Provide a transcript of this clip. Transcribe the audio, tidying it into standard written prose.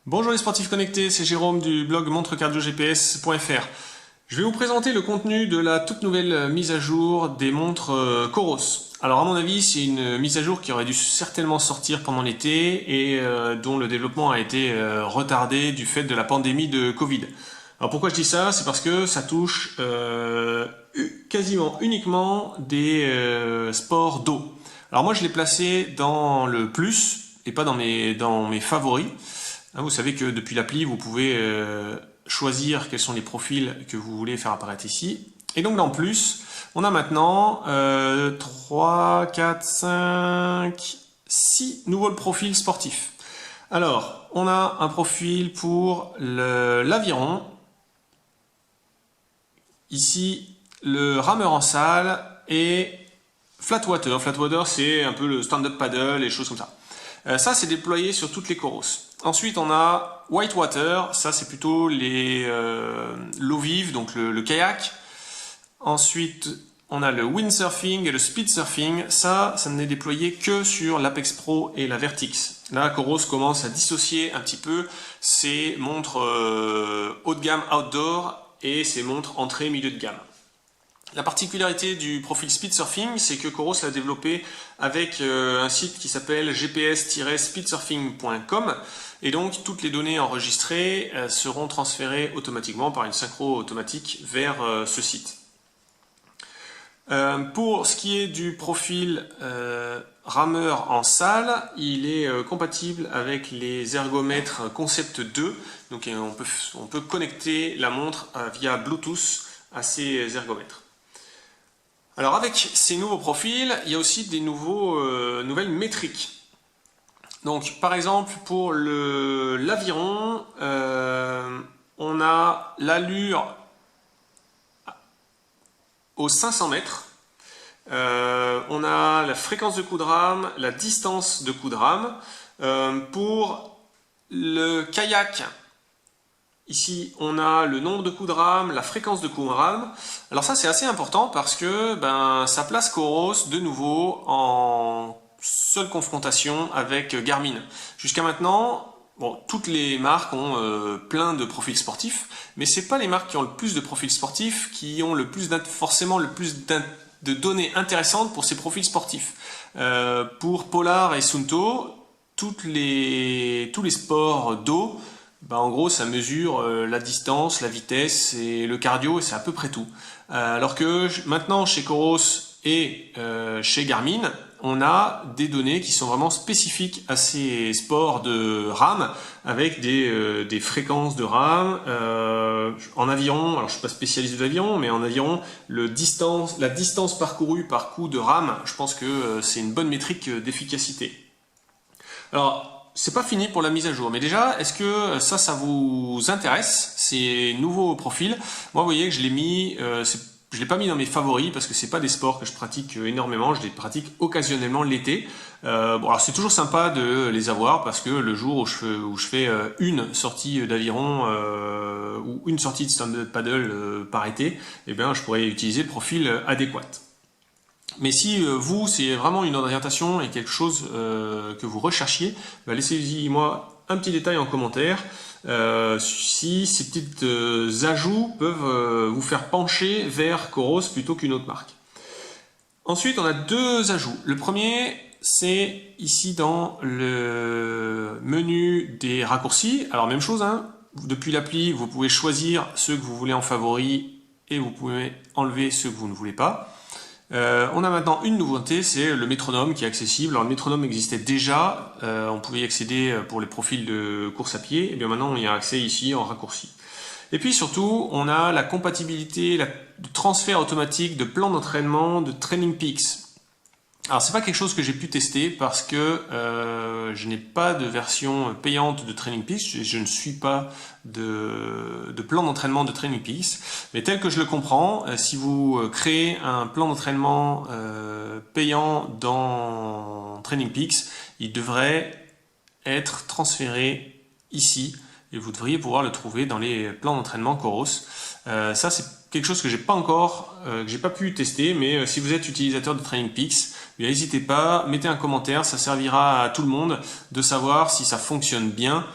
Bonjour les sportifs connectés, c'est Jérôme du blog montrecardiogps.fr. Je vais vous présenter le contenu de la toute nouvelle mise à jour des montres Coros. Alors à mon avis, c'est une mise à jour qui aurait dû certainement sortir pendant l'été et dont le développement a été retardé du fait de la pandémie de Covid. Alors pourquoi je dis ça? C'est parce que ça touche quasiment uniquement des sports d'eau. Alors moi je l'ai placé dans le plus et pas dans mes favoris. Vous savez que depuis l'appli, vous pouvez choisir quels sont les profils que vous voulez faire apparaître ici. Et donc dans plus, on a maintenant 3, 4, 5, 6 nouveaux profils sportifs. Alors, on a un profil pour l'aviron. Ici, le rameur en salle et flatwater. Flatwater, c'est un peu le stand-up paddle, les choses comme ça. Ça, c'est déployé sur toutes les Coros. Ensuite, on a whitewater. Ça, c'est plutôt l'eau vive, donc le kayak. Ensuite, on a le windsurfing et le speedsurfing. Ça n'est déployé que sur l'Apex Pro et la Vertix. Là, Coros commence à dissocier un petit peu ses montres haut de gamme outdoor et ses montres entrée milieu de gamme. La particularité du profil speedsurfing, c'est que Coros l'a développé avec un site qui s'appelle gps-speedsurfing.com et donc toutes les données enregistrées seront transférées automatiquement par une synchro automatique vers ce site. Pour ce qui est du profil rameur en salle, il est compatible avec les ergomètres Concept 2, donc on peut connecter la montre via Bluetooth à ces ergomètres. Alors avec ces nouveaux profils, il y a aussi des nouvelles métriques. Donc par exemple pour l'aviron, on a l'allure aux 500 mètres, on a la fréquence de coup de rame, la distance de coup de rame. Pour le kayak, ici, on a le nombre de coups de rame, la fréquence de coups de rame. Alors ça, c'est assez important parce que ça place Coros de nouveau en seule confrontation avec Garmin. Jusqu'à maintenant, toutes les marques ont plein de profils sportifs, mais c'est pas les marques qui ont le plus de profils sportifs qui ont forcément le plus de données intéressantes pour ces profils sportifs. Pour Polar et Suunto, tous les sports d'eau, en gros, ça mesure la distance, la vitesse et le cardio, et c'est à peu près tout. Alors que maintenant, chez Coros et chez Garmin, on a des données qui sont vraiment spécifiques à ces sports de rame, avec des fréquences de rame. En aviron, alors je ne suis pas spécialiste de l'aviron, mais en aviron, la distance parcourue par coup de rame, je pense que c'est une bonne métrique d'efficacité. Alors, c'est pas fini pour la mise à jour, mais déjà, est-ce que ça vous intéresse, ces nouveaux profils? Moi, vous voyez que je l'ai pas mis dans mes favoris parce que c'est pas des sports que je pratique énormément, je les pratique occasionnellement l'été. Alors c'est toujours sympa de les avoir parce que le jour où je fais une sortie d'aviron ou une sortie de stand-up paddle par été, je pourrais utiliser le profil adéquat. Mais si vous, c'est vraiment une orientation et quelque chose que vous recherchiez, laissez-moi un petit détail en commentaire si ces petits ajouts peuvent vous faire pencher vers Coros plutôt qu'une autre marque. Ensuite, on a deux ajouts. Le premier, c'est ici dans le menu des raccourcis. Alors même chose, depuis l'appli, vous pouvez choisir ceux que vous voulez en favori et vous pouvez enlever ceux que vous ne voulez pas. On a maintenant une nouveauté, c'est le métronome qui est accessible. Alors le métronome existait déjà, on pouvait y accéder pour les profils de course à pied, et bien maintenant on y a accès ici en raccourci. Et puis surtout, on a la compatibilité, le transfert automatique de plans d'entraînement de Training Peaks. Alors c'est pas quelque chose que j'ai pu tester parce que je n'ai pas de version payante de Training Peaks, je ne suis pas de plan d'entraînement de Training Peaks, mais tel que je le comprends, si vous créez un plan d'entraînement payant dans Training Peaks, il devrait être transféré ici et vous devriez pouvoir le trouver dans les plans d'entraînement Coros. Ça c'est quelque chose que j'ai pas pu tester, mais si vous êtes utilisateur de Training Peaks, n'hésitez pas, mettez un commentaire, ça servira à tout le monde de savoir si ça fonctionne bien